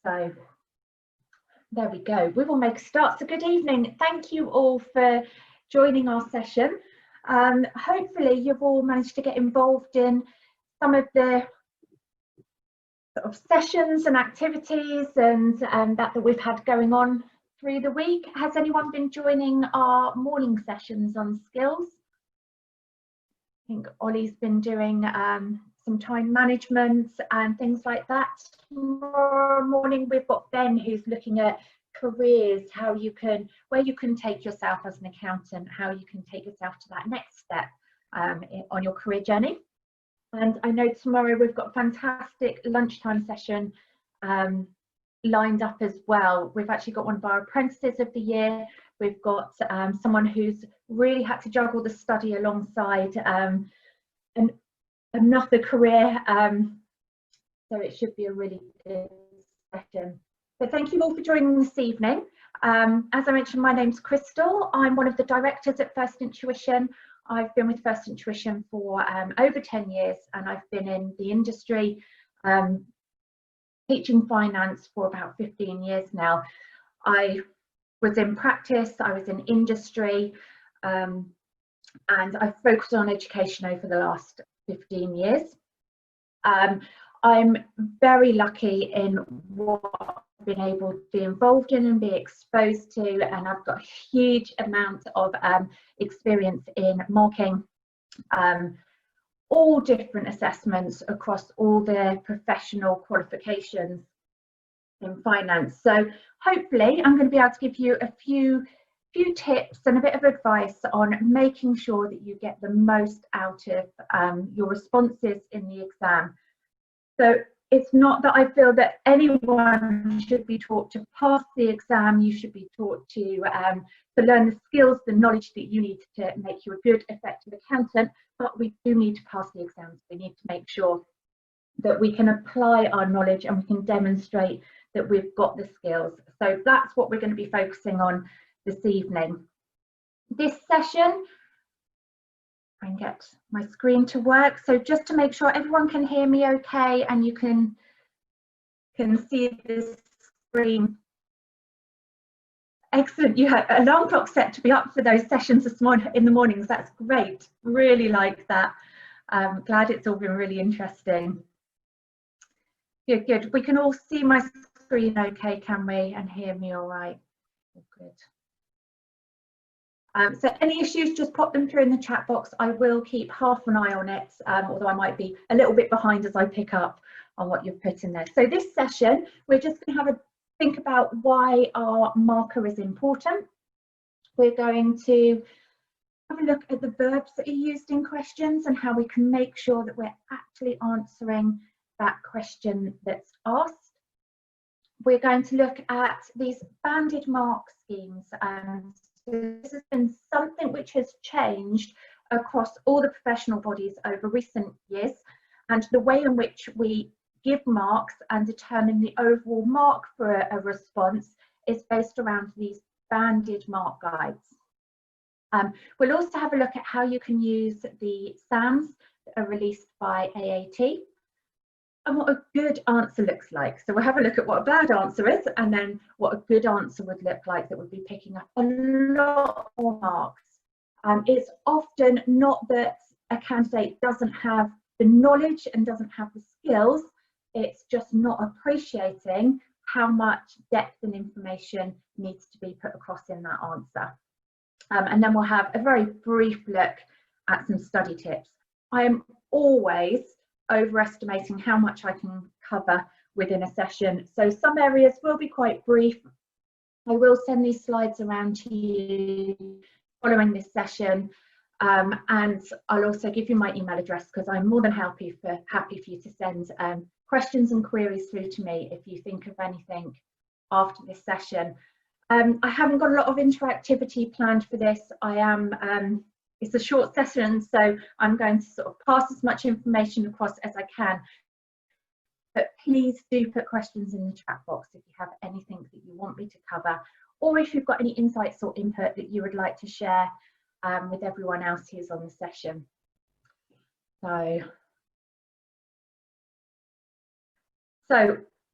So there we go. We will make a start. So good evening. Thank you all for joining our session. Hopefully you've all managed to get involved in some of the sort of sessions and activities and that we've had going on through the week. Has anyone been joining our morning sessions on skills? I think Ollie's been doing some time management and things like that. Tomorrow morning we've got Ben, who's looking at careers, where you can take yourself as an accountant, how you can take yourself to that next step on your career journey. And I know tomorrow we've got a fantastic lunchtime session lined up as well. We've actually got one of our apprentices of the year. We've got someone who's really had to juggle the study alongside another career, so it should be a really good session. So thank you all for joining this evening. As I mentioned, my name's Crystal. I'm one of the directors at First Intuition. I've been with First Intuition for over 10 years, and I've been in the industry teaching finance for about 15 years now. I was in practice, I was in industry, and I've focused on education over the last 15 years. I'm very lucky in what I've been able to be involved in and be exposed to, and I've got a huge amount of experience in marking all different assessments across all the professional qualifications in finance. So hopefully I'm going to be able to give you a few tips and a bit of advice on making sure that you get the most out of your responses in the exam. So it's not that I feel that anyone should be taught to pass the exam. You should be taught to learn the skills, the knowledge that you need to make you a good, effective accountant, but we do need to pass the exams. We need to make sure that we can apply our knowledge and we can demonstrate that we've got the skills. So that's what we're going to be focusing on this evening. This session, I can get my screen to work. So just to make sure everyone can hear me okay and you can see this screen. Excellent. You have an alarm clock set to be up for those sessions this morning in the mornings. That's great. Really like that. Glad it's all been really interesting. Good, good. We can all see my screen okay, can we? And hear me all right? Good. So any issues, just pop them through in the chat box. I will keep half an eye on it, although I might be a little bit behind as I pick up on what you've put in there. So this session, we're just going to have a think about why our marker is important. We're going to have a look at the verbs that are used in questions and how we can make sure that we're actually answering that question that's asked. We're going to look at these banded mark schemes. So this has been something which has changed across all the professional bodies over recent years, and the way in which we give marks and determine the overall mark for a response is based around these banded mark guides. We'll also have a look at how you can use the SAMs that are released by AAT and what a good answer looks like. So we'll have a look at what a bad answer is and then what a good answer would look like that would be picking up a lot more marks. It's often not that a candidate doesn't have the knowledge and doesn't have the skills, it's just not appreciating how much depth and information needs to be put across in that answer. And then we'll have a very brief look at some study tips. I am always overestimating how much I can cover within a session. So some areas will be quite brief. I will send these slides around to you following this session. And I'll also give you my email address because I'm more than happy for you to send questions and queries through to me if you think of anything after this session. I haven't got a lot of interactivity planned for this. It's a short session, so I'm going to sort of pass as much information across as I can. But please do put questions in the chat box if you have anything that you want me to cover, or if you've got any insights or input that you would like to share with everyone else who's on the session. So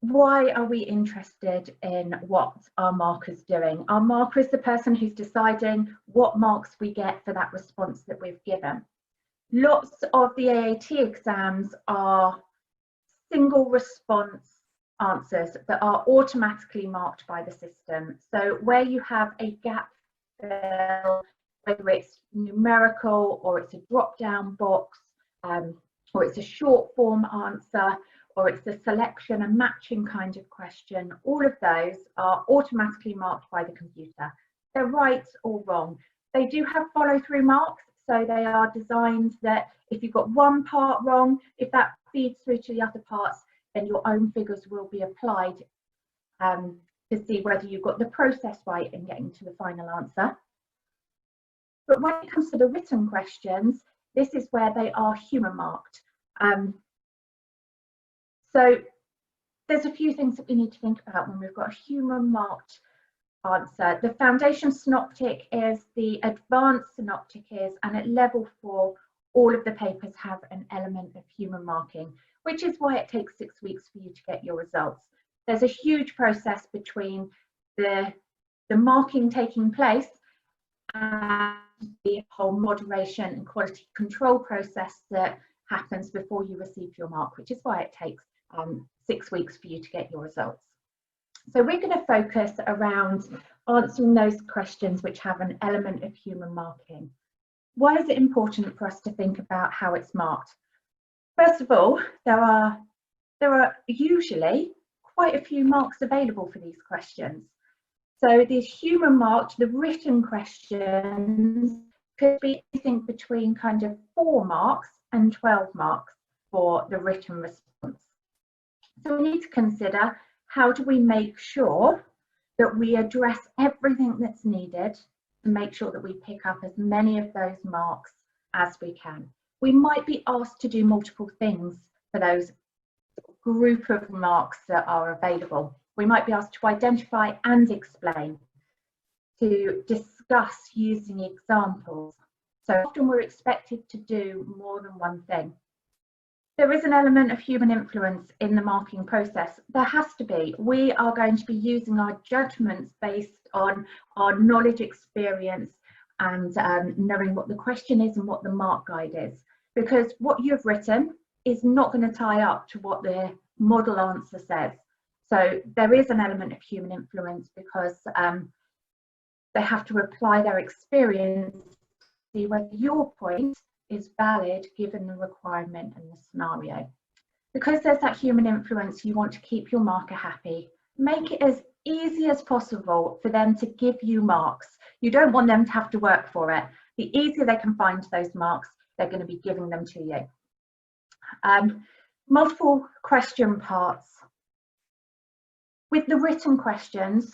why are we interested in what our marker's doing? Our marker is the person who's deciding what marks we get for that response that we've given. Lots of the AAT exams are single response answers that are automatically marked by the system. So where you have a gap fill, whether it's numerical or it's a drop-down box, or it's a short form answer, or it's a selection and matching kind of question, all of those are automatically marked by the computer. They're right or wrong. They do have follow-through marks, so they are designed that if you've got one part wrong, if that feeds through to the other parts, then your own figures will be applied to see whether you've got the process right in getting to the final answer. But when it comes to the written questions, this is where they are human marked. So there's a few things that we need to think about when we've got a human marked answer. The foundation synoptic is, the advanced synoptic is, and at level 4, all of the papers have an element of human marking, which is why it takes 6 weeks for you to get your results. There's a huge process between the marking taking place and the whole moderation and quality control process that happens before you receive your mark, which is why it takes 6 weeks for you to get your results. So we're going to focus around answering those questions which have an element of human marking. Why is it important for us to think about how it's marked? First of all, there are usually quite a few marks available for these questions. So these human marked, the written questions, could be anything between kind of 4 marks and 12 marks for the written response. So we need to consider, how do we make sure that we address everything that's needed to make sure that we pick up as many of those marks as we can. We might be asked to do multiple things for those group of marks that are available. We might be asked to identify and explain, to discuss using examples. So often we're expected to do more than one thing. There is an element of human influence in the marking process. There has to be. We are going to be using our judgments based on our knowledge, experience, and knowing what the question is and what the mark guide is. Because what you've written is not going to tie up to what the model answer says. So there is an element of human influence, because they have to apply their experience to see whether your point is valid given the requirement and the scenario. Because there's that human influence, you want to keep your marker happy. Make it as easy as possible for them to give you marks. You don't want them to have to work for it. The easier they can find those marks, they're going to be giving them to you. Multiple question parts. With the written questions,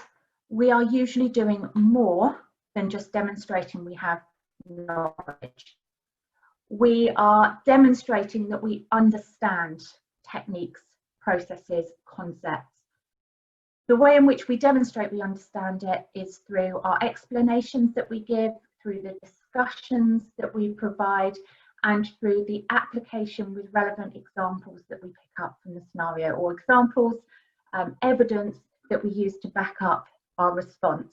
we are usually doing more than just demonstrating we have knowledge. We are demonstrating that we understand techniques, processes, concepts. The way in which we demonstrate we understand it is through our explanations that we give, through the discussions that we provide, and through the application with relevant examples that we pick up from the scenario, or examples, evidence that we use to back up our response.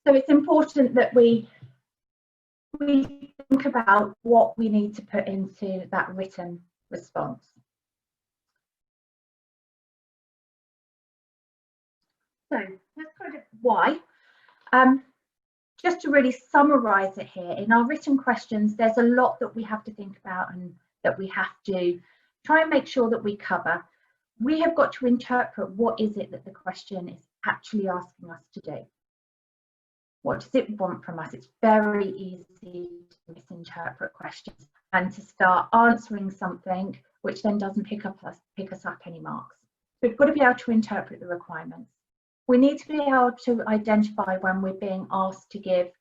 So it's important that we think about what we need to put into that written response. So that's kind of why. Just to really summarise it here, in our written questions, there's a lot that we have to think about and that we have to try and make sure that we cover. We have got to interpret what is it that the question is actually asking us to do. What does it want from us? It's very easy to misinterpret questions and to start answering something which then doesn't pick us up any marks. So we've got to be able to interpret the requirements. We need to be able to identify when we're being asked to give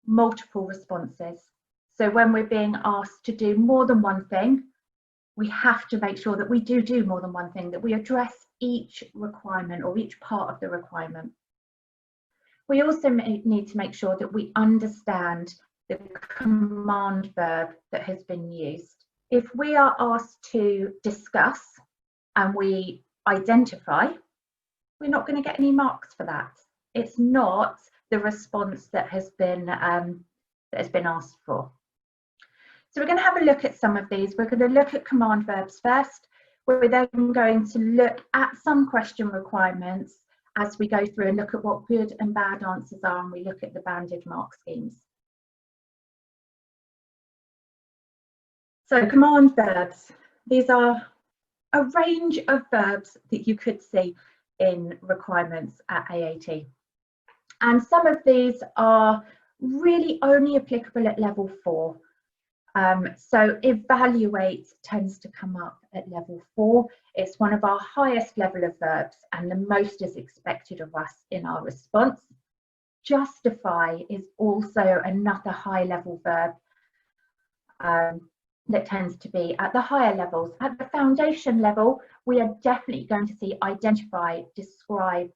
multiple responses. So when we're being asked to do more than one thing, we have to make sure that we do more than one thing, that we address each requirement or each part of the requirement. We also need to make sure that we understand the command verb that has been used. If we are asked to discuss and we identify, we're not going to get any marks for that. It's not the response that has been asked for. So we're going to have a look at some of these. We're going to look at command verbs first. We're then going to look at some question requirements as we go through and look at what good and bad answers are, and we look at the banded mark schemes. So command verbs, these are a range of verbs that you could see in requirements at AAT. And some of these are really only applicable at level 4. So evaluate tends to come up at level 4. It's one of our highest level of verbs and the most is expected of us in our response. Justify is also another high level verb that tends to be at the higher levels. At the foundation level, we are definitely going to see identify, describe,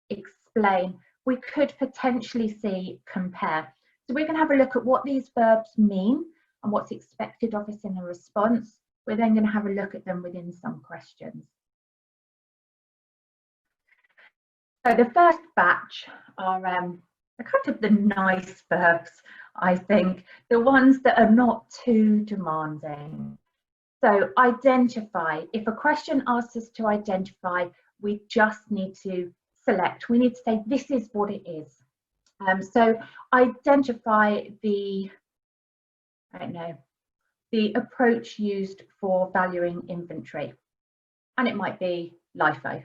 explain. We could potentially see compare. So we're going to have a look at what these verbs mean and what's expected of us in a response. We're then going to have a look at them within some questions. So the first batch are kind of the nice verbs, I think, the ones that are not too demanding. So identify, if a question asks us to identify, we just need to select. We need to say, this is what it is. So identify the, I don't know, the approach used for valuing inventory. And it might be LIFO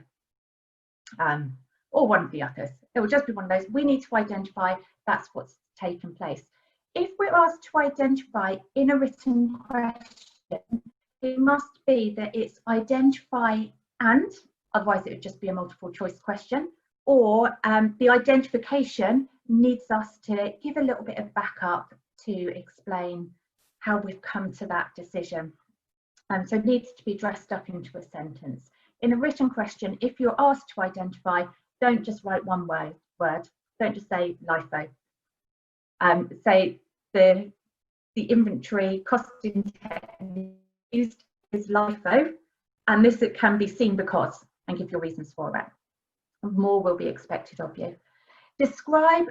or one of the others. It will just be one of those. We need to identify that's what's taken place. If we're asked to identify in a written question, it must be that it's identify and, otherwise it would just be a multiple choice question, or the identification needs us to give a little bit of backup to explain how we've come to that decision. So it needs to be dressed up into a sentence. In a written question, if you're asked to identify, don't just write one word. Don't just say LIFO. Say the inventory costing technique used is LIFO, and this it can be seen because, and give your reasons for it. More will be expected of you. Describe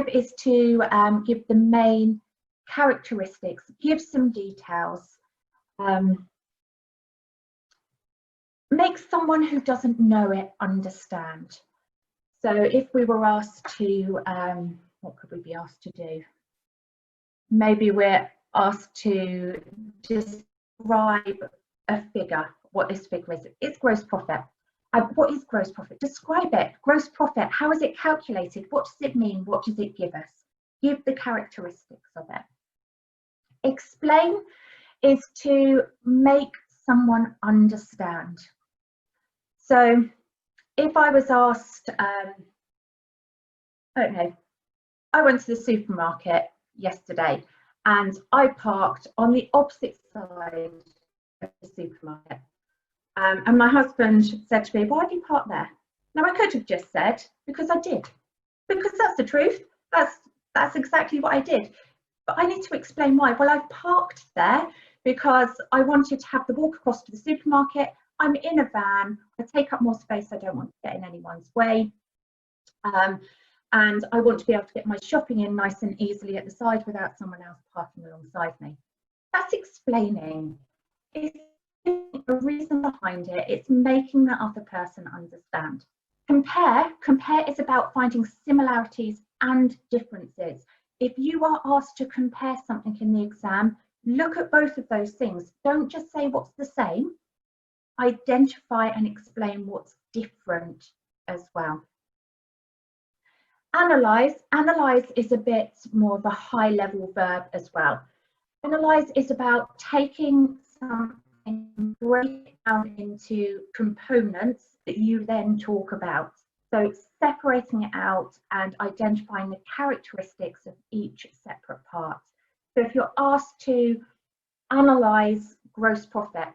is to give the main characteristics, give some details, make someone who doesn't know it understand. So if we were asked to, what could we be asked to do? Maybe we're asked to describe a figure, what this figure is. It's gross profit. What is gross profit? Describe it. Gross profit, how is it calculated? What does it mean? What does it give us? Give the characteristics of it. Explain is to make someone understand. So if I was asked, I don't know, I went to the supermarket yesterday and I parked on the opposite side of the supermarket. And my husband said to me, why do you park there? Now I could have just said, because I did. Because that's the truth. That's exactly what I did. But I need to explain why. Well, I've parked there because I wanted to have the walk across to the supermarket. I'm in a van. I take up more space. I don't want to get in anyone's way. And I want to be able to get my shopping in nice and easily at the side without someone else parking alongside me. That's explaining. It's a reason behind it. It's making the other person understand. Compare is about finding similarities and differences. If you are asked to compare something in the exam, look at both of those things. Don't just say what's the same. Identify and explain what's different as well. Analyze is a bit more of a high level verb as well. Analyze is about taking something and break it down into components that you then talk about. So separating it out and identifying the characteristics of each separate part. So if you're asked to analyze gross profit,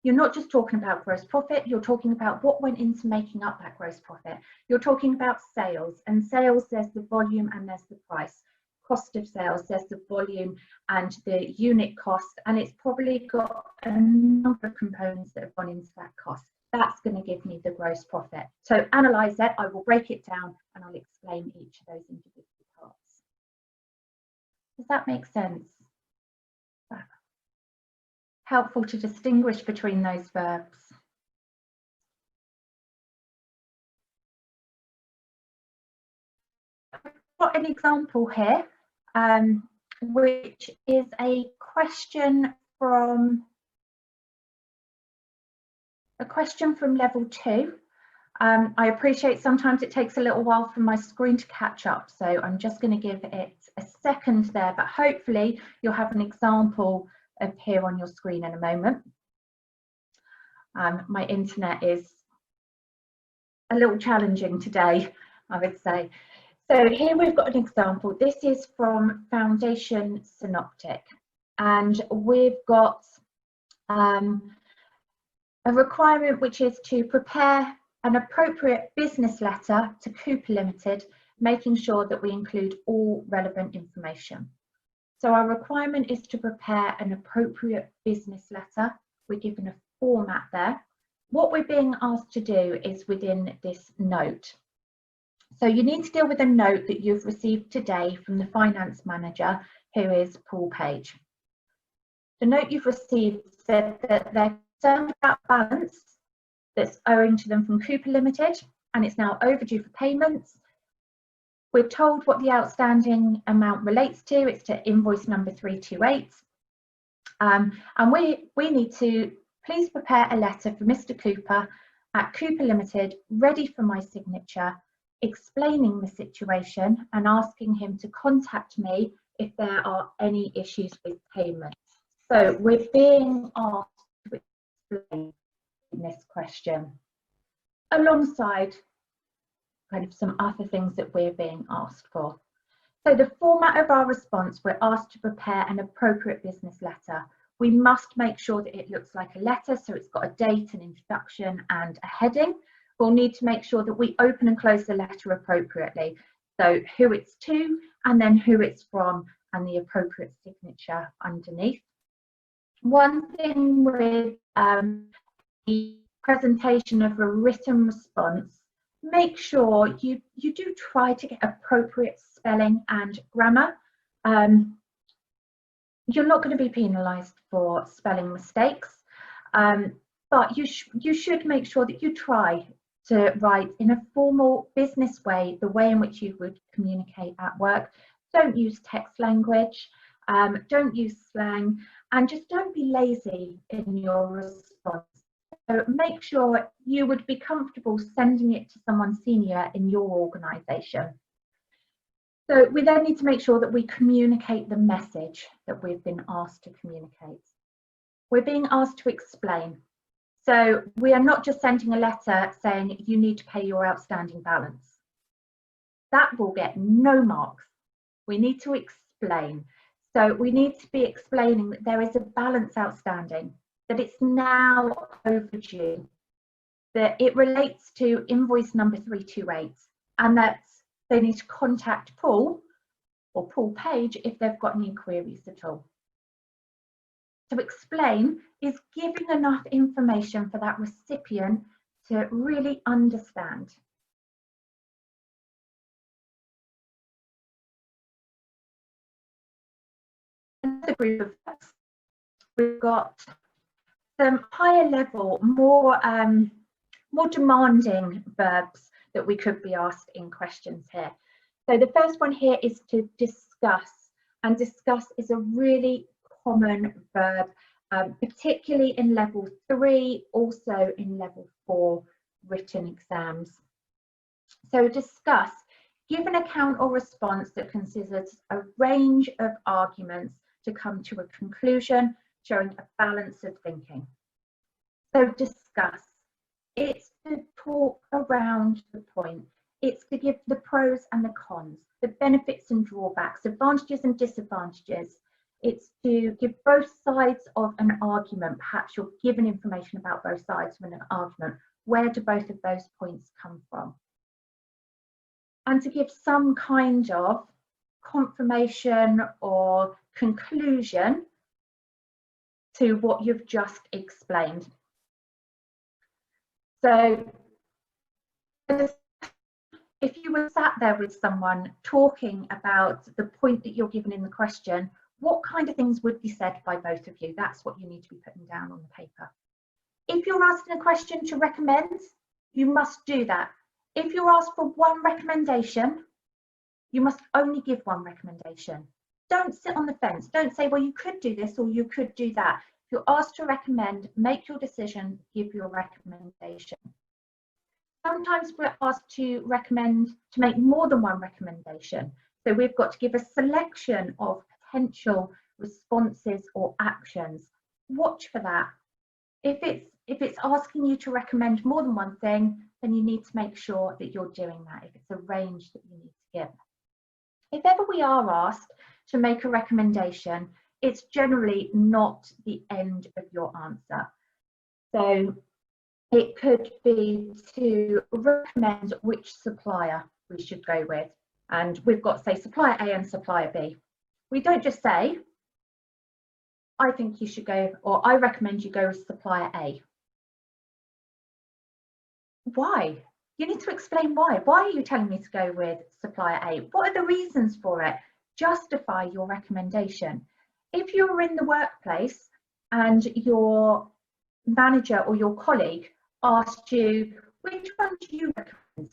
you're not just talking about gross profit, you're talking about what went into making up that gross profit. You're talking about sales, and sales, there's the volume and there's the price. Cost of sales, there's the volume and the unit cost, and it's probably got a number of components that have gone into that cost. That's going to give me the gross profit. So analyse it, I will break it down and I'll explain each of those individual parts. Does that make sense? Helpful to distinguish between those verbs. I've got an example here, which is a question from level 2. I appreciate sometimes it takes a little while for my screen to catch up, so I'm just going to give it a second there, but hopefully you'll have an example appear on your screen in a moment. My internet is a little challenging today, I would say. So here we've got an example. This is from Foundation Synoptic, and we've got a requirement which is to prepare an appropriate business letter to Cooper Limited, making sure that we include all relevant information. So our requirement is to prepare an appropriate business letter. We're given a format there. What we're being asked to do is within this note. So you need to deal with a note that you've received today from the finance manager, who is Paul Page. The note you've received said that they're concerned about balance that's owing to them from Cooper Limited, and it's now overdue for payments. We're told what the outstanding amount relates to. It's to invoice number 328. And we need to please prepare a letter for Mr. Cooper at Cooper Limited, ready for my signature, explaining the situation and asking him to contact me if there are any issues with payments. So we're being asked to explain this question alongside kind of some other things that we're being asked for. So the format of our response, we're asked to prepare an appropriate business letter. We must make sure that it looks like a letter, so it's got a date, an introduction and a heading. We'll need to make sure that we open and close the letter appropriately. So who it's to, and then who it's from, and the appropriate signature underneath. One thing with the presentation of a written response, make sure you do try to get appropriate spelling and grammar. You're not going to be penalised for spelling mistakes, but you should make sure that you try to write in a formal business way, the way in which you would communicate at work. Don't use text language, don't use slang, and just don't be lazy in your response. So make sure you would be comfortable sending it to someone senior in your organisation. So we then need to make sure that we communicate the message that we've been asked to communicate. We're being asked to explain. So we are not just sending a letter saying you need to pay your outstanding balance. That will get no marks. We need to explain. So we need to be explaining that there is a balance outstanding, that it's now overdue, that it relates to invoice number 328, and that they need to contact Paul or Paul Page if they've got any queries at all. To explain is giving enough information for that recipient to really understand. Another group of verbs, we've got some higher level, more demanding verbs that we could be asked in questions here. So the first one here is to discuss, and discuss is a really common verb, particularly in level 3, also in level 4 written exams. So discuss, give an account or response that considers a range of arguments to come to a conclusion, showing a balance of thinking. So discuss, it's to talk around the point. It's to give the pros and the cons, the benefits and drawbacks, advantages and disadvantages. It's to give both sides of an argument. Perhaps you're given information about both sides of an argument. Where do both of those points come from? And to give some kind of confirmation or conclusion to what you've just explained. So if you were sat there with someone talking about the point that you're given in the question, what kind of things would be said by both of you? That's what you need to be putting down on the paper. If you're asking a question to recommend, you must do that. If you're asked for one recommendation, you must only give one recommendation. Don't sit on the fence. Don't say, well, you could do this or you could do that. If you're asked to recommend, make your decision, give your recommendation. Sometimes we're asked to recommend, to make more than one recommendation. So we've got to give a selection of potential responses or actions. Watch for that. If it's asking you to recommend more than one thing, then you need to make sure that you're doing that, if it's a range that you need to give. If ever we are asked to make a recommendation, it's generally not the end of your answer. So it could be to recommend which supplier we should go with. And we've got, say, supplier A and supplier B. We don't just say, I think you should go, or I recommend you go with supplier A. Why? You need to explain why. Why are you telling me to go with supplier A? What are the reasons for it? Justify your recommendation. If you're in the workplace and your manager or your colleague asked you, which one do you recommend?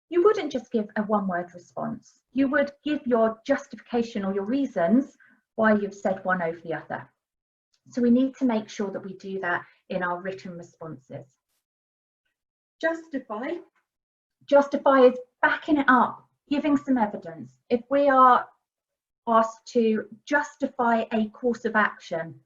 You wouldn't just give a one-word response. You would give your justification or your reasons why you've said one over the other. So we need to make sure that we do that in our written responses. Justify is backing it up, giving some evidence. If we are asked to justify a course of action,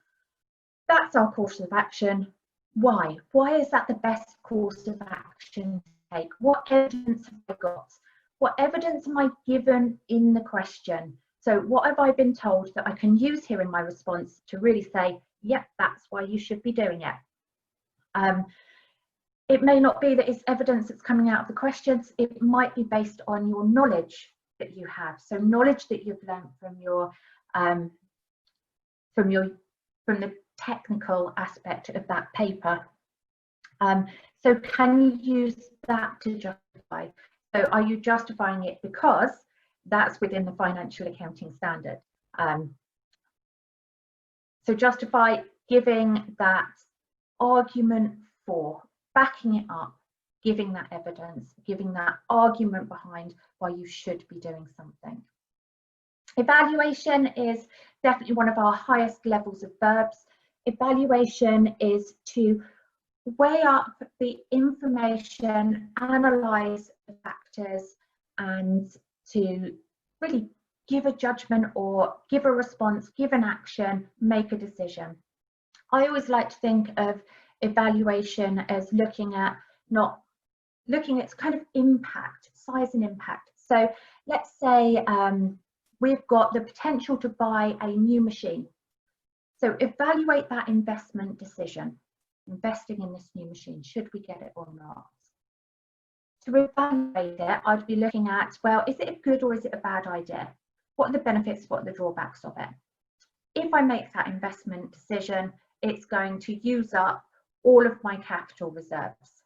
that's our course of action. Why? Why is that the best course of action to take? What evidence have I got? What evidence am I given in the question? So what have I been told that I can use here in my response to really say, yep, that's why you should be doing it. It may not be that it's evidence that's coming out of the questions. It might be based on your knowledge that you have. So knowledge that you've learned from the technical aspect of that paper. So can you use that to justify? So are you justifying it because that's within the financial accounting standard? So justify, giving that argument for, backing it up, giving that evidence, giving that argument behind why you should be doing something. Evaluation is definitely one of our highest levels of verbs. Evaluation is to weigh up the information, analyse the factors, and to really give a judgment or give a response, give an action, make a decision. I always like to think of evaluation as looking at its kind of impact, size and impact. So let's say we've got the potential to buy a new machine. So evaluate that investment decision, investing in this new machine, should we get it or not? To evaluate it, I'd be looking at, well, is it a good or is it a bad idea? What are the benefits, what are the drawbacks of it? If I make that investment decision, it's going to use up all of my capital reserves.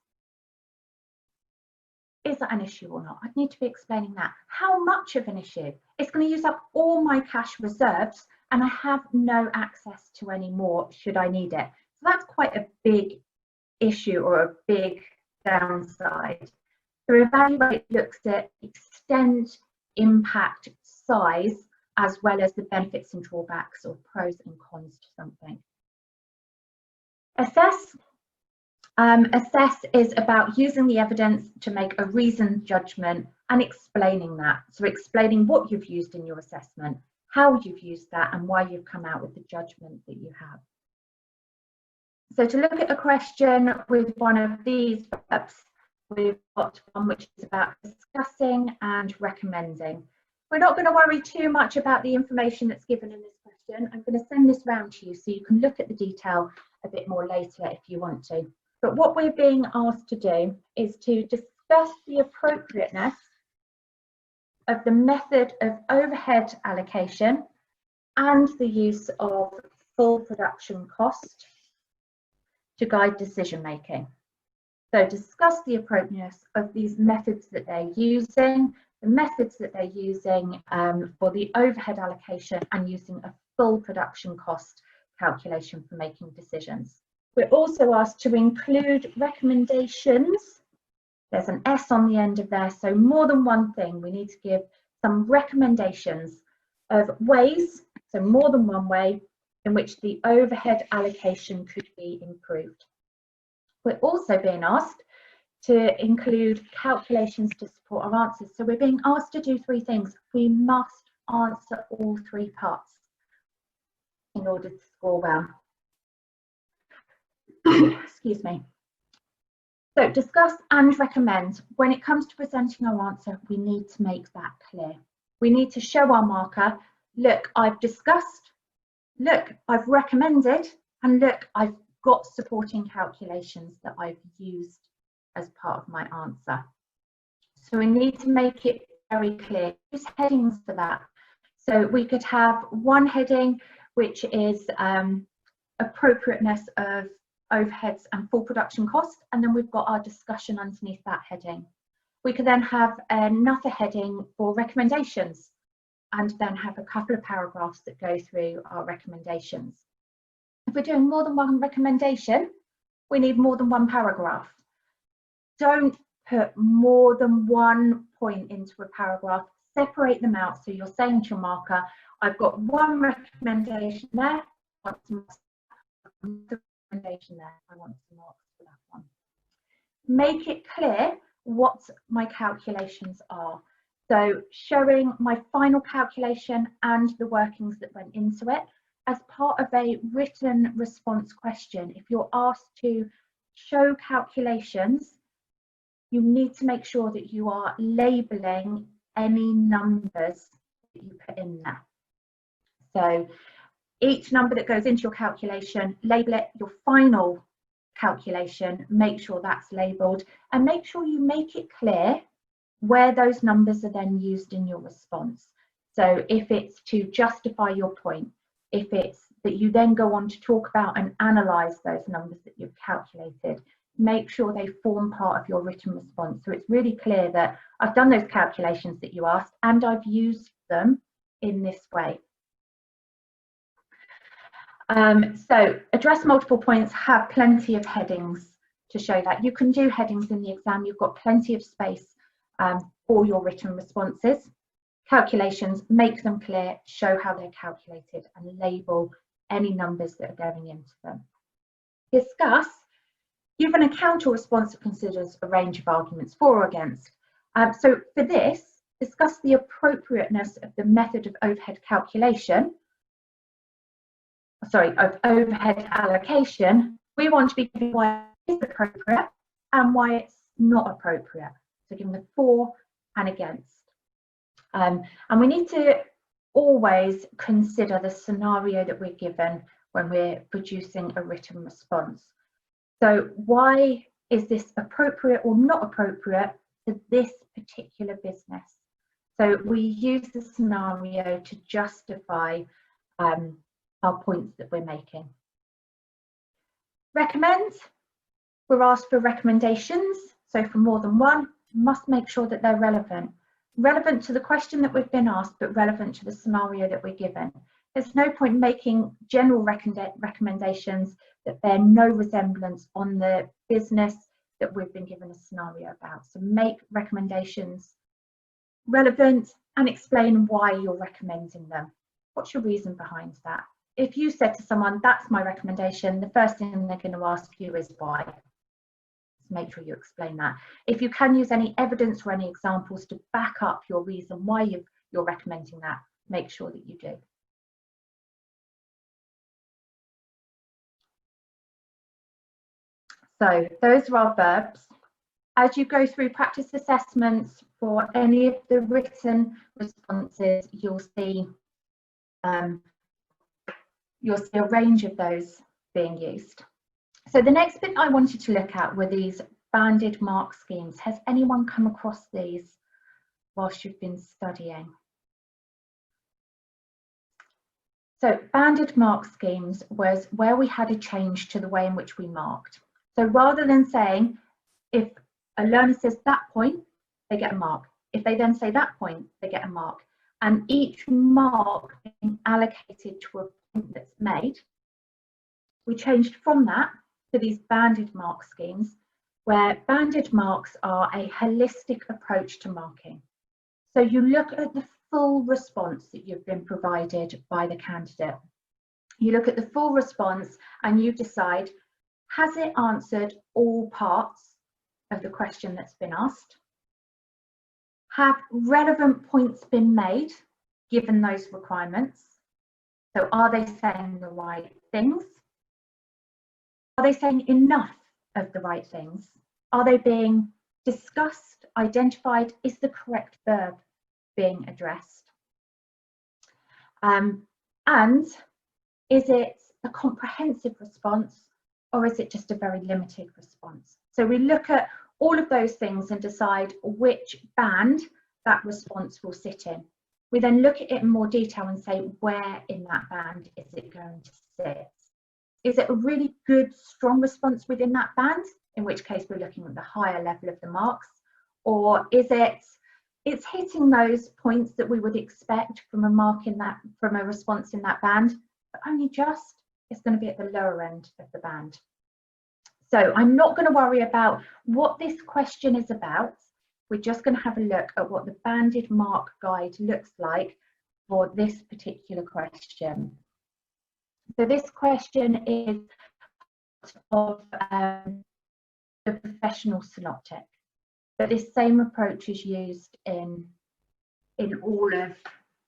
Is that an issue or not? I'd need to be explaining that. How much of an issue? It's going to use up all my cash reserves and I have no access to any more should I need it. So that's quite a big issue or a big downside. So evaluate looks at extent, impact, size, as well as the benefits and drawbacks or pros and cons to something. Assess. Assess is about using the evidence to make a reasoned judgment and explaining that. So explaining what you've used in your assessment, how you've used that, and why you've come out with the judgment that you have. So to look at a question with one of these verbs, we've got one which is about discussing and recommending. We're not going to worry too much about the information that's given in this question. I'm going to send this round to you so you can look at the detail a bit more later if you want to. But what we're being asked to do is to discuss the appropriateness of the method of overhead allocation and the use of full production cost to guide decision making. So discuss the appropriateness of these methods that they're using, the methods that they're using for the overhead allocation, and using a full production cost calculation for making decisions. We're also asked to include recommendations. There's an S on the end of there, so more than one thing. We need to give some recommendations of ways, so more than one way, in which the overhead allocation could be improved. We're also being asked to include calculations to support our answers. So we're being asked to do three things. We must answer all three parts in order to score well. Excuse me. So discuss and recommend. When it comes to presenting our answer, we need to make that clear. We need to show our marker, look, I've discussed, look, I've recommended, and look, I've got supporting calculations that I've used as part of my answer. So we need to make it very clear. Use headings for that. So we could have one heading, which is appropriateness of overheads and full production costs, and then we've got our discussion underneath that heading. We could then have another heading for recommendations, and then have a couple of paragraphs that go through our recommendations. If we're doing more than one recommendation, we need more than one paragraph. Don't put more than one point into a paragraph. Separate them out. So you're saying to your marker, I've got one recommendation there, I want some recommendation there, I want some marks for that one. Make it clear what my calculations are. So showing my final calculation and the workings that went into it. As part of a written response question, if you're asked to show calculations, you need to make sure that you are labelling any numbers that you put in there. So each number that goes into your calculation, label it. Your final calculation, make sure that's labelled, and make sure you make it clear where those numbers are then used in your response. So if it's to justify your point, if it's that you then go on to talk about and analyse those numbers that you've calculated, make sure they form part of your written response. So it's really clear that I've done those calculations that you asked and I've used them in this way. So address multiple points, have plenty of headings to show that. You can do headings in the exam, you've got plenty of space for your written responses. Calculations, make them clear, show how they're calculated, and label any numbers that are going into them. Discuss, give an account or response that considers a range of arguments for or against. So for this, discuss the appropriateness of the method of overhead calculation, of overhead allocation. We want to be given why it is appropriate and why it's not appropriate. So give them the for and against. And we need to always consider the scenario that we're given when we're producing a written response. So why is this appropriate or not appropriate for this particular business? So we use the scenario to justify our points that we're making. Recommend, we're asked for recommendations. So for more than one, must make sure that they're relevant. Relevant to the question that we've been asked, but relevant to the scenario that we're given. There's no point making general recommendations that bear no resemblance on the business that we've been given a scenario about. So make recommendations relevant and explain why you're recommending them. What's your reason behind that? If you said to someone, that's my recommendation, the first thing they're going to ask you is why. Make sure you explain that. If you can use any evidence or any examples to back up your reason why you're recommending that, make sure that you do. So those are our verbs. As you go through practice assessments for any of the written responses, you'll see a range of those being used. So the next bit I wanted to look at were these banded mark schemes. Has anyone come across these whilst you've been studying? So banded mark schemes was where we had a change to the way in which we marked. So rather than saying If a learner says that point, they get a mark. If they then say that point, they get a mark. And each mark being allocated to a point that's made. We changed from that to these banded mark schemes, where banded marks are a holistic approach to marking. So you look at the full response that you've been provided by the candidate. You look at the full response and you decide, has it answered all parts of the question that's been asked? Have relevant points been made given those requirements? So are they saying the right things? Are they saying enough of the right things? Are they being discussed, identified? Is the correct verb being addressed? And is it a comprehensive response, or is it just a very limited response? So we look at all of those things and decide which band that response will sit in. We then look at it in more detail and say, where in that band is it going to sit? Is it a really good, strong response within that band, in which case we're looking at the higher level of the marks? Or is it's hitting those points that we would expect from a mark in that, from a response in that band, but only just, it's going to be at the lower end of the band. So I'm not going to worry about what this question is about. We're just going to have a look at what the banded mark guide looks like for this particular question. So this question is of the professional synoptic, but this same approach is used in all of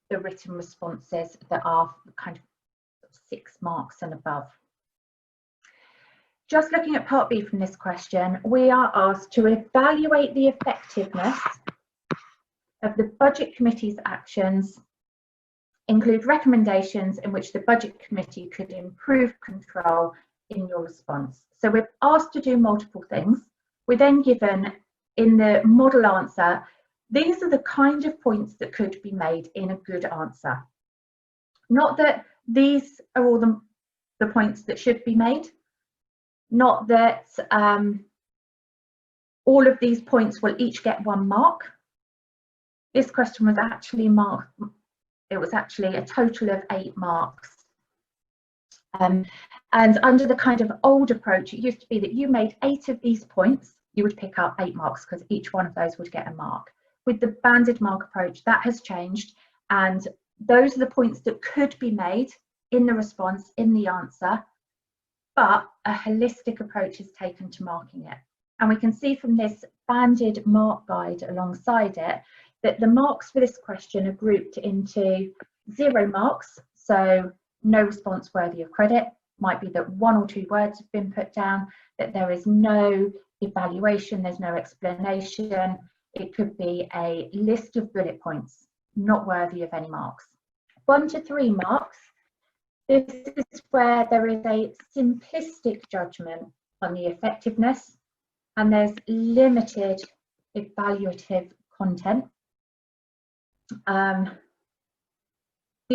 the written responses that are kind of 6 marks and above. Just looking at part B from this question, we are asked to evaluate the effectiveness of the budget committee's actions, include recommendations in which the budget committee could improve control in your response. So we're asked to do multiple things. We're then given in the model answer, these are the kind of points that could be made in a good answer. Not that these are all the points that should be made, not that all of these points will each get 1 mark. This question was actually marked, it was actually a total of 8 marks. And under the kind of old approach, it used to be that you made 8 of these points, you would pick up 8 marks because each one of those would get a mark. With the banded mark approach, that has changed, and those are the points that could be made in the response, in the answer, but a holistic approach is taken to marking it. And we can see from this banded mark guide alongside it that the marks for this question are grouped into 0 marks, so no response worthy of credit. Might be that 1 or 2 words have been put down, that there is no evaluation, there's no explanation. It could be a list of bullet points, not worthy of any marks. 1 to 3 marks. This is where there is a simplistic judgment on the effectiveness and there's limited evaluative content. The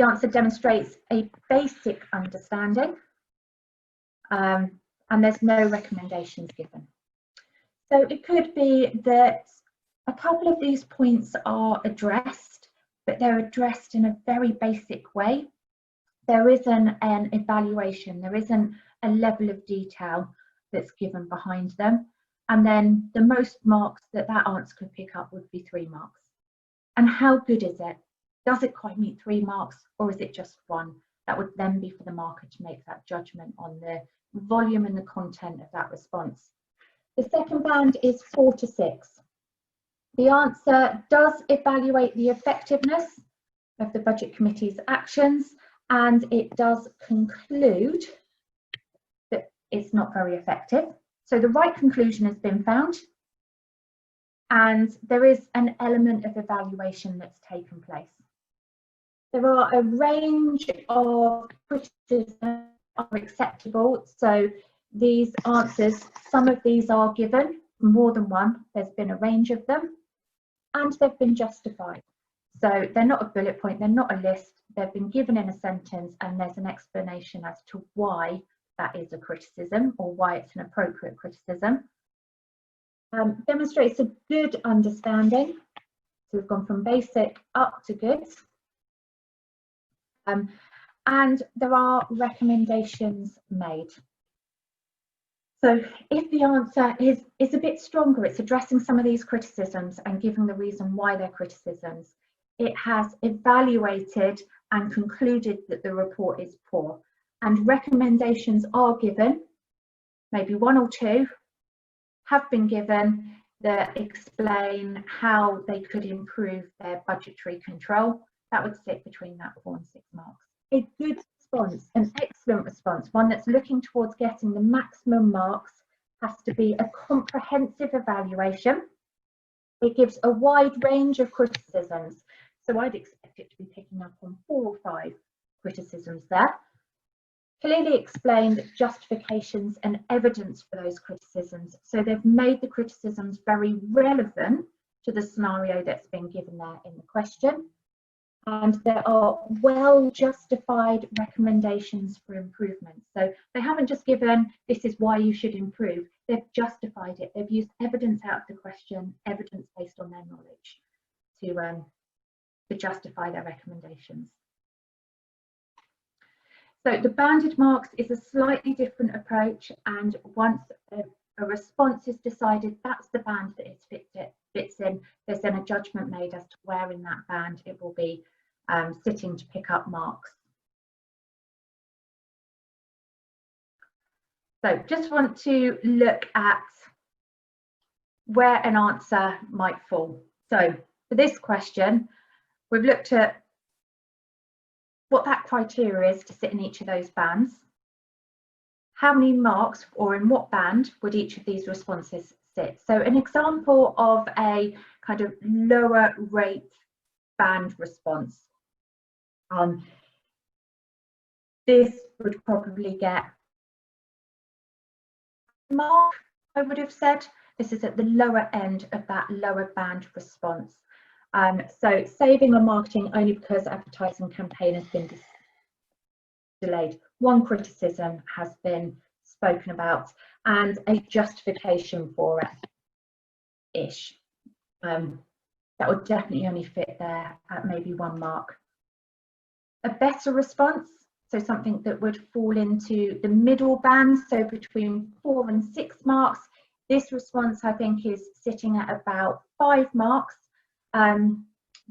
answer demonstrates a basic understanding and there's no recommendations given. So it could be that a couple of these points are addressed, but they're addressed in a very basic way. There isn't an evaluation, there isn't a level of detail that's given behind them. And then the most marks that answer could pick up would be 3 marks. And how good is it? Does it quite meet 3 marks, or is it just 1? That would then be for the marker to make that judgment on the volume and the content of that response. The second band is 4 to 6. The answer does evaluate the effectiveness of the budget committee's actions, and it does conclude that it's not very effective. So the right conclusion has been found, and there is an element of evaluation that's taken place. There are a range of criticisms that are acceptable. So these answers, some of these are given, more than one. There's been a range of them, and they've been justified. So they're not a bullet point, they're not a list, they've been given in a sentence and there's an explanation as to why that is a criticism or why it's an appropriate criticism. Demonstrates a good understanding. So we've gone from basic up to good. And there are recommendations made. So if the answer is a bit stronger, it's addressing some of these criticisms and giving the reason why they're criticisms. It has evaluated and concluded that the report is poor, and recommendations are given, maybe one or two have been given, that explain how they could improve their budgetary control. That would sit between that 4 and 6 marks. A good response, an excellent response, one that's looking towards getting the maximum marks, has to be a comprehensive evaluation. It gives a wide range of criticisms. So I'd expect it to be picking up on 4 or 5 criticisms there. Clearly explained justifications and evidence for those criticisms. So they've made the criticisms very relevant to the scenario that's been given there in the question. And there are well justified recommendations for improvement. So they haven't just given, this is why you should improve. They've justified it. They've used evidence out of the question, evidence based on their knowledge to justify their recommendations. So the banded marks is a slightly different approach, and once a response is decided, that's the band that it fits in. There's then a judgment made as to where in that band it will be sitting to pick up marks. So just want to look at where an answer might fall. So for this question, we've looked at what that criteria is to sit in each of those bands. How many marks or in what band would each of these responses sit? So an example of a kind of lower rate band response. This would probably get a mark, I would have said. This is at the lower end of that lower band response. So saving on marketing only because advertising campaign has been delayed. One criticism has been spoken about and a justification for it-ish. That would definitely only fit there at maybe 1 mark. A better response, so something that would fall into the middle band, so between 4 and 6 marks. This response, I think, is sitting at about 5 marks.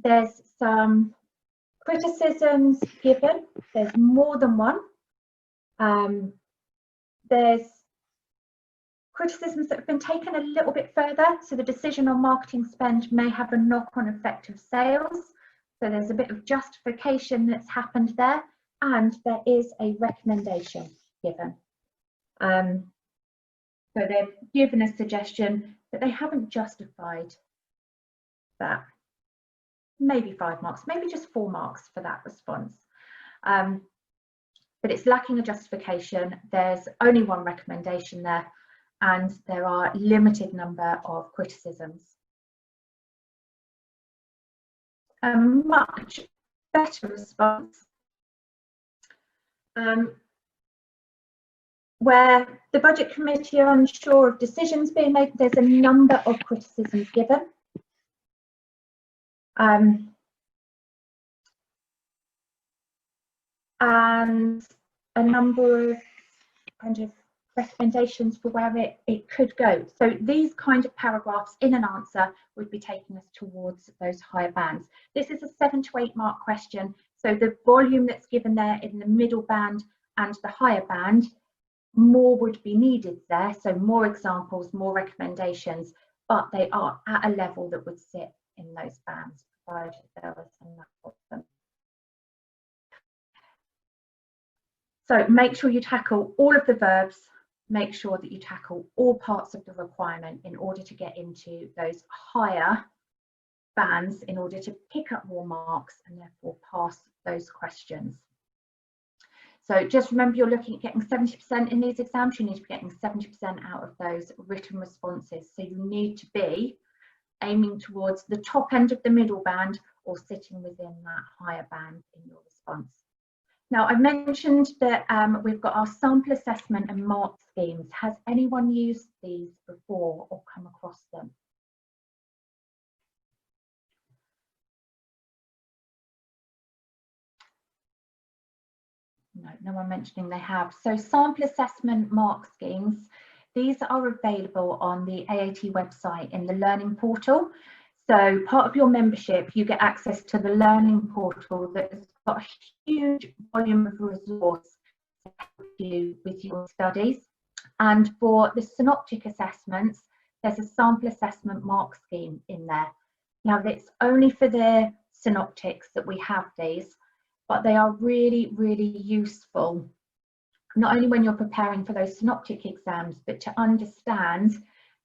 There's some criticisms given. There's more than one. There's criticisms that have been taken a little bit further. So the decision on marketing spend may have a knock-on effect of sales. So there's a bit of justification that's happened there, and there is a recommendation given. So they've given a suggestion, but they haven't justified that. Maybe 5 marks, maybe just 4 marks for that response. But it's lacking a justification. There's only one recommendation there, and there are a limited number of criticisms. A much better response, where the budget committee are unsure of decisions being made. There's a number of criticisms given. And a number of kind of recommendations for where it could go. So these kind of paragraphs in an answer would be taking us towards those higher bands. This is a 7 to 8 mark question. So the volume that's given there in the middle band and the higher band, more would be needed there. So more examples, more recommendations, but they are at a level that would sit in those bands, provided there was enough of them. So make sure you tackle all of the verbs, make sure that you tackle all parts of the requirement in order to get into those higher bands, in order to pick up more marks and therefore pass those questions. So just remember, you're looking at getting 70% in these exams. You need to be getting 70% out of those written responses. So you need to be aiming towards the top end of the middle band or sitting within that higher band in your response. Now, I've mentioned that we've got our sample assessment and mark schemes. Has anyone used these before or come across them? No, no one mentioning they have. So sample assessment mark schemes, these are available on the AAT website in the learning portal. So part of your membership, you get access to the learning portal that has got a huge volume of resource to help you with your studies. And for the synoptic assessments, there's a sample assessment mark scheme in there. Now, it's only for the synoptics that we have these, but they are really, really useful, not only when you're preparing for those synoptic exams, but to understand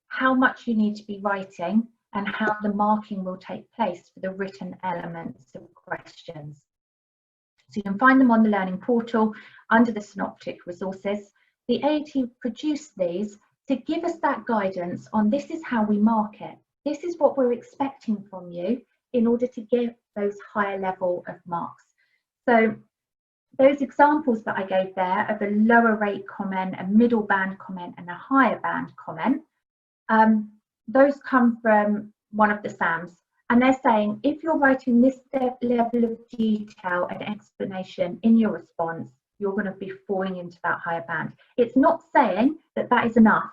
how much you need to be writing and how the marking will take place for the written elements of questions. So you can find them on the learning portal under the synoptic resources. The AAT produced these to give us that guidance on this is how we mark it. This is what we're expecting from you in order to give those higher level of marks. So those examples that I gave there of a lower rate comment, a middle band comment and a higher band comment, those come from one of the SAMs, and they're saying if you're writing this level of detail and explanation in your response, you're going to be falling into that higher band. It's not saying that that is enough.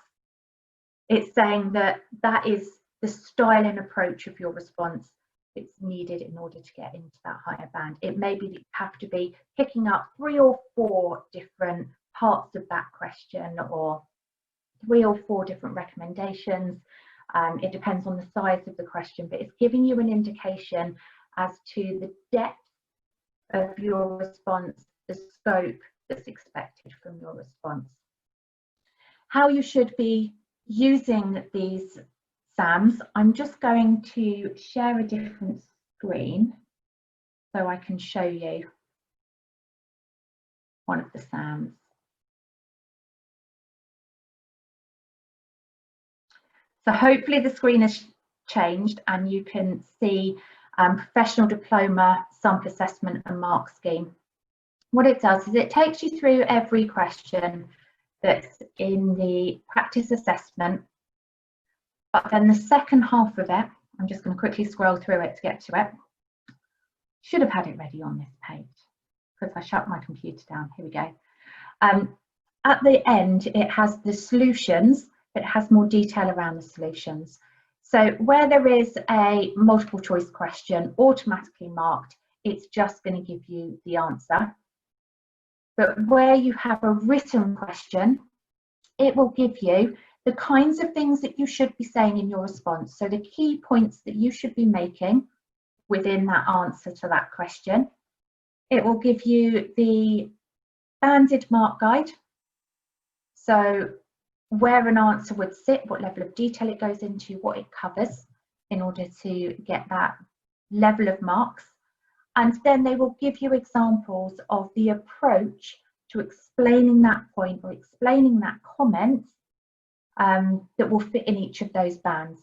It's saying that that is the style and approach of your response that's needed in order to get into that higher band. It may be that you have to be picking up 3 or 4 different parts of that question, or 3 or 4 different recommendations. It depends on the size of the question, but it's giving you an indication as to the depth of your response, the scope that's expected from your response. How you should be using these SAMs, I'm just going to share a different screen so I can show you one of the SAMs. So hopefully the screen has changed and you can see professional diploma, sample assessment and mark scheme. What it does is it takes you through every question that's in the practice assessment, but then the second half of it, I'm just going to quickly scroll through it to get to it. Should have had it ready on this page because I shut my computer down. Here we go. At the end, it has the solutions. It has more detail around the solutions. So where there is a multiple choice question automatically marked, it's just going to give you the answer. But where you have a written question, it will give you the kinds of things that you should be saying in your response. So the key points that you should be making within that answer to that question. It will give you the banded mark guide. So where an answer would sit, what level of detail it goes into, what it covers in order to get that level of marks. And then they will give you examples of the approach to explaining that point or explaining that comment that will fit in each of those bands.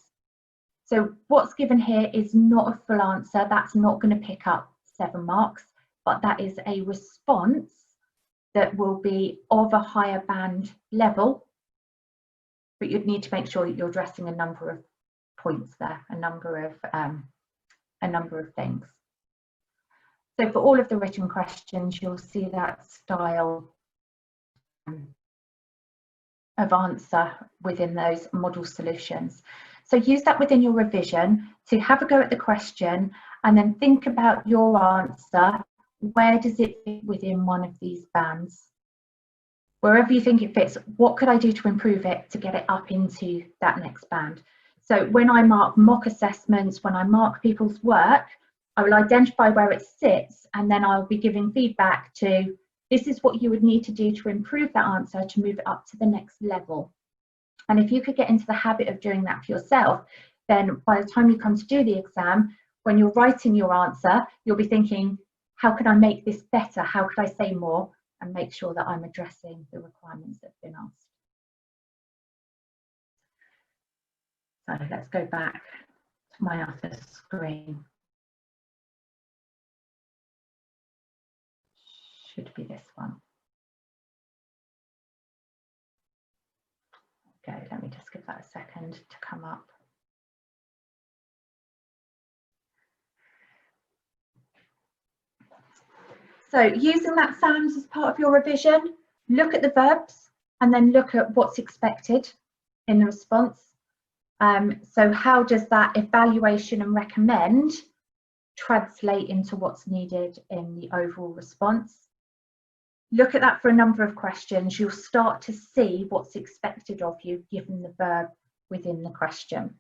So what's given here is not a full answer. That's not going to pick up 7 marks, but that is a response that will be of a higher band level. But you'd need to make sure that you're addressing a number of points there, a number of things. So for all of the written questions, you'll see that style of answer within those model solutions. So use that within your revision to have a go at the question and then think about your answer. Where does it fit within one of these bands? Wherever you think it fits, what could I do to improve it to get it up into that next band? So when I mark mock assessments, when I mark people's work, I will identify where it sits and then I'll be giving feedback to this is what you would need to do to improve that answer to move it up to the next level. And if you could get into the habit of doing that for yourself, then by the time you come to do the exam, when you're writing your answer, you'll be thinking, how can I make this better? How could I say more? And make sure that I'm addressing the requirements that have been asked. So let's go back to my other screen. should be this one. Okay, let me just give that a second to come up. So using that SAMS as part of your revision, look at the verbs and then look at what's expected in the response. So how does that evaluation and recommend translate into what's needed in the overall response? Look at that for a number of questions. You'll start to see what's expected of you given the verb within the question.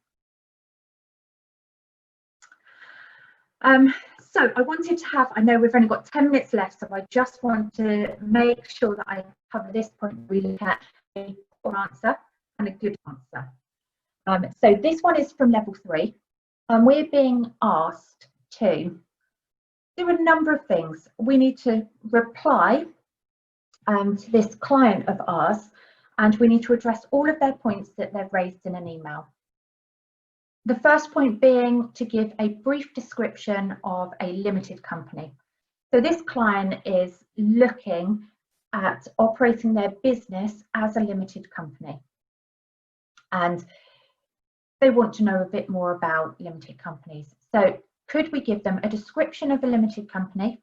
So I wanted to have, I know we've only got 10 minutes left, so I just want to make sure that I cover this point. We look at a poor answer and a good answer. So this one is from level 3, and we're being asked to do a number of things. We need to reply to this client of ours, and we need to address all of their points that they've raised in an email. The first point being to give a brief description of a limited company. So this client is looking at operating their business as a limited company, and they want to know a bit more about limited companies. So could we give them a description of a limited company,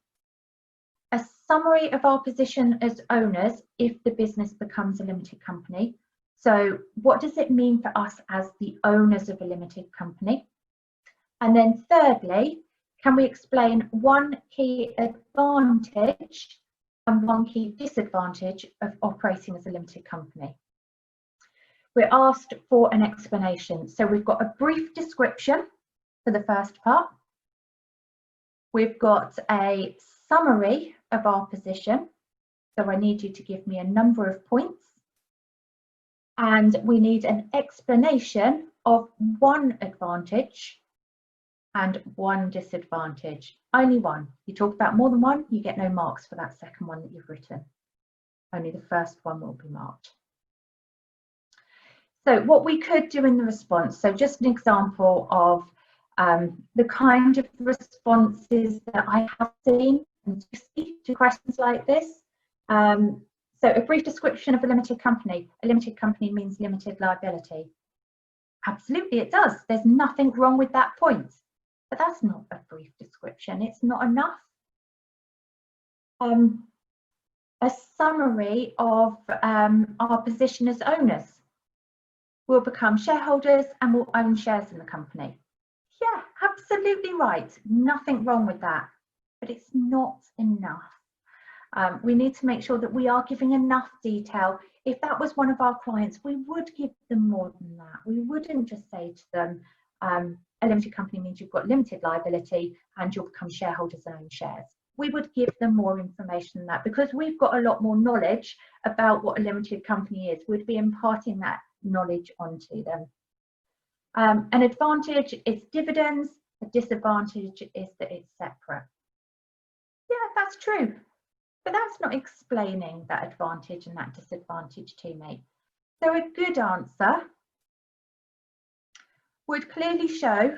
a summary of our position as owners if the business becomes a limited company? So what does it mean for us as the owners of a limited company? And then thirdly, can we explain one key advantage and one key disadvantage of operating as a limited company? We're asked for an explanation. So we've got a brief description for the first part. We've got a summary of our position. So I need you to give me a number of points. And we need an explanation of one advantage and one disadvantage. Only one. You talk about more than one, you get no marks for that second one that you've written. Only the first one will be marked. So what we could do in the response, so just an example of the kind of responses that I have seen to questions like this. So a brief description of a limited company. A limited company means limited liability. Absolutely it does. There's nothing wrong with that point. But that's not a brief description. It's not enough. A summary of our position as owners. We'll become shareholders and we'll own shares in the company. Yeah, absolutely right. Nothing wrong with that. But it's not enough. We need to make sure that we are giving enough detail. If that was one of our clients, we would give them more than that. We wouldn't just say to them, a limited company means you've got limited liability and you'll become shareholders and own shares. We would give them more information than that because we've got a lot more knowledge about what a limited company is. We'd be imparting that knowledge onto them. An advantage is dividends. A disadvantage is that it's separate. Yeah, that's true. But that's not explaining that advantage and that disadvantage to me. So a good answer would clearly show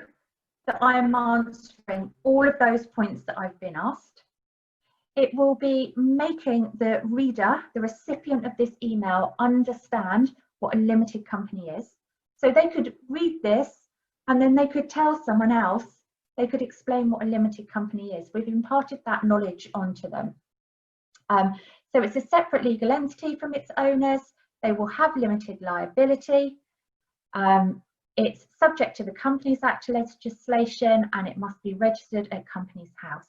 that I am answering all of those points that I've been asked. It will be making the reader, the recipient of this email, understand what a limited company is. So they could read this and then they could tell someone else, they could explain what a limited company is. We've imparted that knowledge onto them. So it's a separate legal entity from its owners. They will have limited liability. It's subject to the Companies Act legislation and it must be registered at Companies House.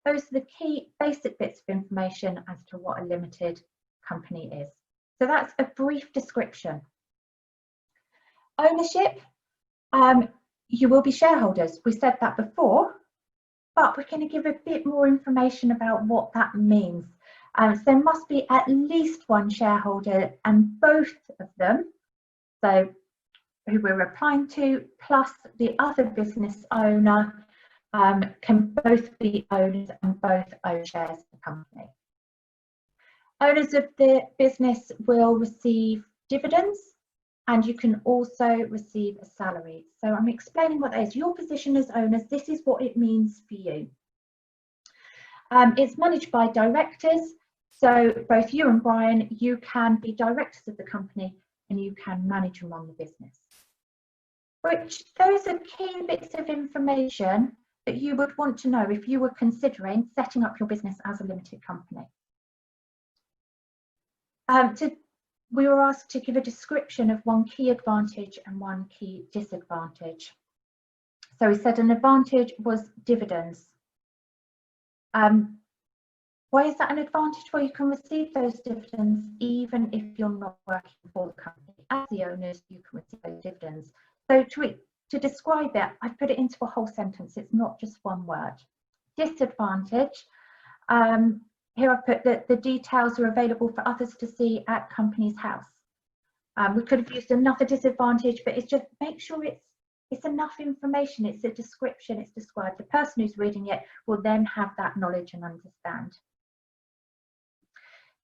Those are the key basic bits of information as to what a limited company is. So that's a brief description. Ownership, you will be shareholders. We said that before, but we're going to give a bit more information about what that means. So there must be at least one shareholder and both of them, so who we're replying to, plus the other business owner, can both be owners and both own shares of the company. Owners of the business will receive dividends and you can also receive a salary. So I'm explaining what that is. Your position as owners, this is what it means for you. It's managed by directors. So both you and Brian, you can be directors of the company and you can manage and run the business. Which those are key bits of information that you would want to know if you were considering setting up your business as a limited company. We were asked to give a description of one key advantage and one key disadvantage. So we said an advantage was dividends. Why is that an advantage? Well, you can receive those dividends even if you're not working for the company. As the owners, you can receive those dividends. So to describe it, I've put it into a whole sentence. It's not just one word. Disadvantage. Here I've put that the details are available for others to see at company's house. We could have used another disadvantage, but it's just make sure it's enough information. It's a description. It's described. The person who's reading it will then have that knowledge and understand.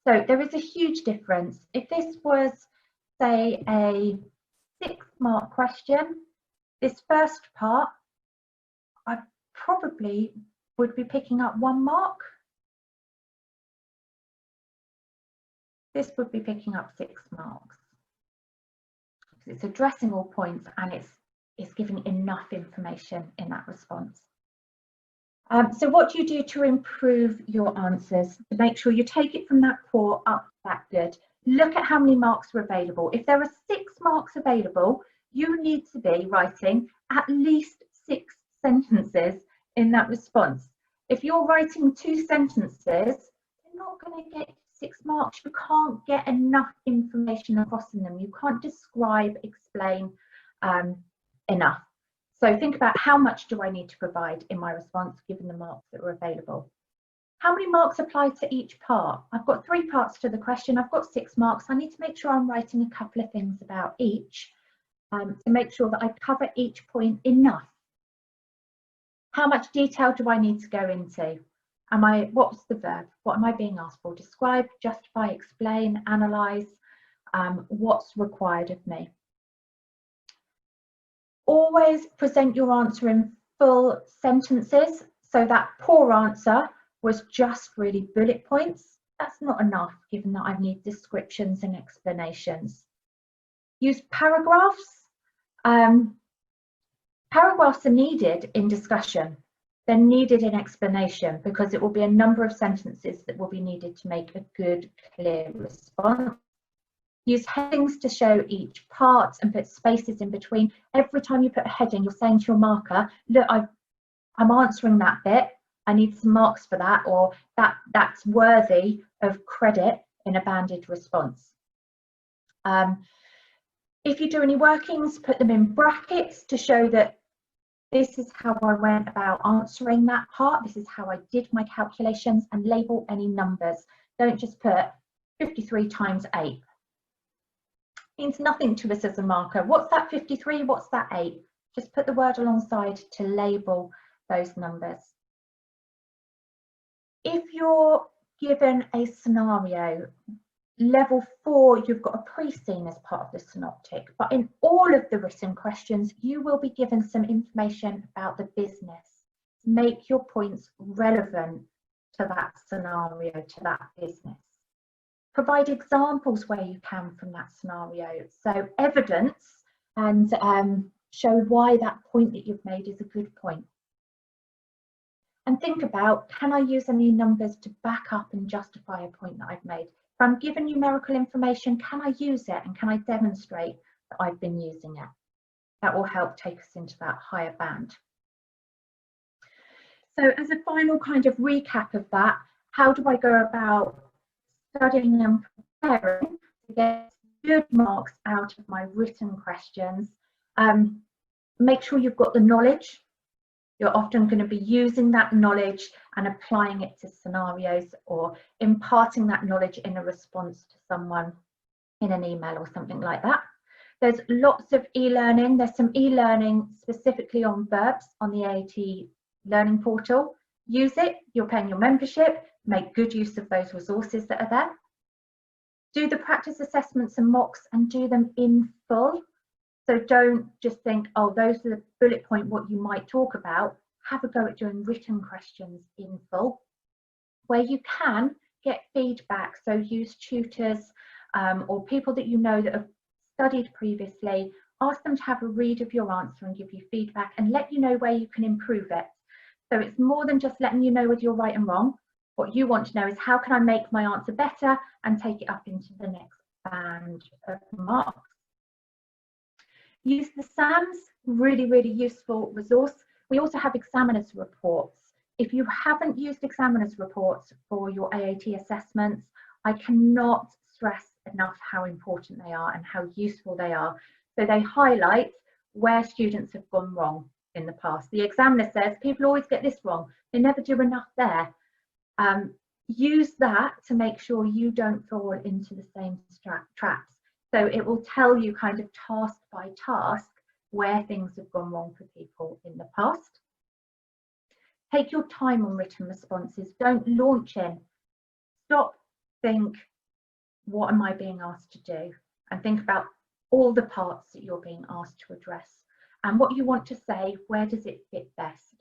So there is a huge difference. If this was, say, a 6-mark question, this first part, I probably would be picking up 1 mark. This would be picking up 6 marks. It's addressing all points and it's giving enough information in that response. So what do you do to improve your answers? To make sure you take it from that poor up to that good. Look at how many marks are available. If there are 6 marks available, you need to be writing at least 6 sentences in that response. If you're writing 2 sentences, you're not going to get 6 marks. You can't get enough information across in them. You can't describe, explain enough. So think about how much do I need to provide in my response given the marks that are available. How many marks apply to each part? I've got 3 parts to the question. I've got 6 marks. I need to make sure I'm writing a couple of things about each to make sure that I cover each point enough. How much detail do I need to go into? What's the verb? What am I being asked for? Describe, justify, explain, analyse. What's required of me? Always present your answer in full sentences. So that poor answer was just really bullet points. That's not enough, given that I need descriptions and explanations. Use paragraphs. Paragraphs are needed in discussion. They're needed in explanation because it will be a number of sentences that will be needed to make a good, clear response. Use headings to show each part and put spaces in between. Every time you put a heading, you're saying to your marker, look, I'm answering that bit. I need some marks for that, or that's worthy of credit in a banded response. If you do any workings, put them in brackets to show that this is how I went about answering that part. This is how I did my calculations, and label any numbers. Don't just put 53 times 8. Means nothing to us as a marker. What's that 53? What's that 8? Just put the word alongside to label those numbers. If you're given a scenario, level 4, you've got a pre-scene as part of the synoptic, but in all of the written questions, you will be given some information about the business. Make your points relevant to that scenario, to that business. Provide examples where you can from that scenario. So evidence, and show why that point that you've made is a good point. And think about, can I use any numbers to back up and justify a point that I've made? If I'm given numerical information, can I use it and can I demonstrate that I've been using it? That will help take us into that higher band. So as a final kind of recap of that, how do I go about studying and preparing to get good marks out of my written questions? Make sure you've got the knowledge. You're often going to be using that knowledge and applying it to scenarios, or imparting that knowledge in a response to someone in an email or something like that. There's lots of e-learning. There's some e-learning specifically on verbs on the AAT learning portal. Use it. You're paying your membership. Make good use of those resources that are there. Do the practice assessments and mocks and do them in full. So don't just think, oh, those are the bullet point what you might talk about. Have a go at doing written questions in full. Where you can, get feedback, so use tutors or people that you know that have studied previously. Ask them to have a read of your answer and give you feedback and let you know where you can improve it. So it's more than just letting you know whether you're right and wrong. What you want to know is how can I make my answer better and take it up into the next band of marks. Use the SAMs, really, really useful resource. We also have examiners reports. If you haven't used examiners reports for your AAT assessments, I cannot stress enough how important they are and how useful they are. So they highlight where students have gone wrong in the past. The examiner says people always get this wrong, they never do enough there. Use that to make sure you don't fall into the same traps. So it will tell you kind of task by task where things have gone wrong for people in the past. Take your time on written responses. Don't launch in. Stop, think, what am I being asked to do? And think about all the parts that you're being asked to address. And what you want to say, where does it fit best?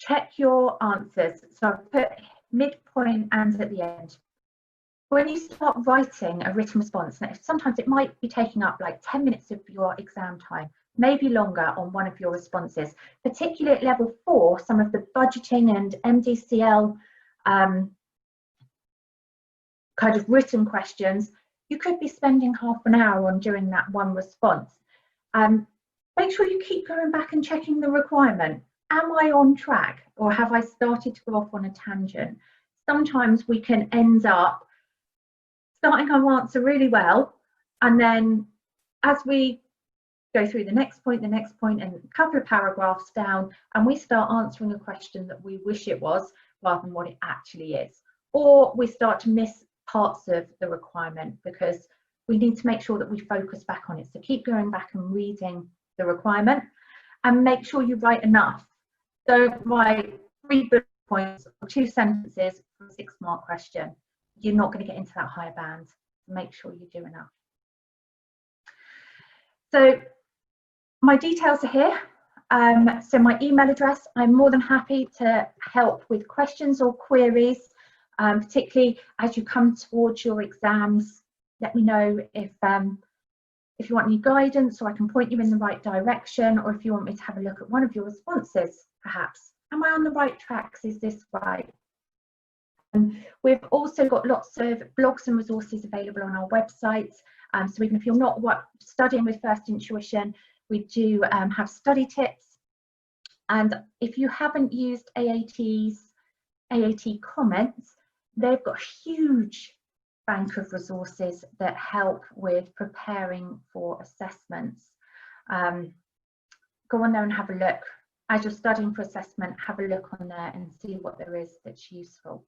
Check your answers. So I've put midpoint and at the end. When you start writing a written response, now sometimes it might be taking up like 10 minutes of your exam time, maybe longer on one of your responses, particularly at level 4, some of the budgeting and MDCL kind of written questions, you could be spending half an hour on doing that one response. Make sure you keep going back and checking the requirement. Am I on track, or have I started to go off on a tangent? Sometimes we can end up starting our answer really well, and then as we go through the next point and a couple of paragraphs down, and we start answering a question that we wish it was rather than what it actually is. Or we start to miss parts of the requirement because we need to make sure that we focus back on it. So keep going back and reading the requirement and make sure you write enough. Don't write 3 bullet points or 2 sentences for a 6-mark question. You're not going to get into that higher band. Make sure you do enough. So my details are here. So my email address, I'm more than happy to help with questions or queries, particularly as you come towards your exams. Let me know if you want any guidance, or I can point you in the right direction, or if you want me to have a look at one of your responses, perhaps. Am I on the right tracks? Is this right? We've also got lots of blogs and resources available on our website. So even if you're not studying with First Intuition, we do have study tips. And if you haven't used AAT comments, they've got a huge bank of resources that help with preparing for assessments. Go on there and have a look. As you're studying for assessment, have a look on there and see what there is that's useful.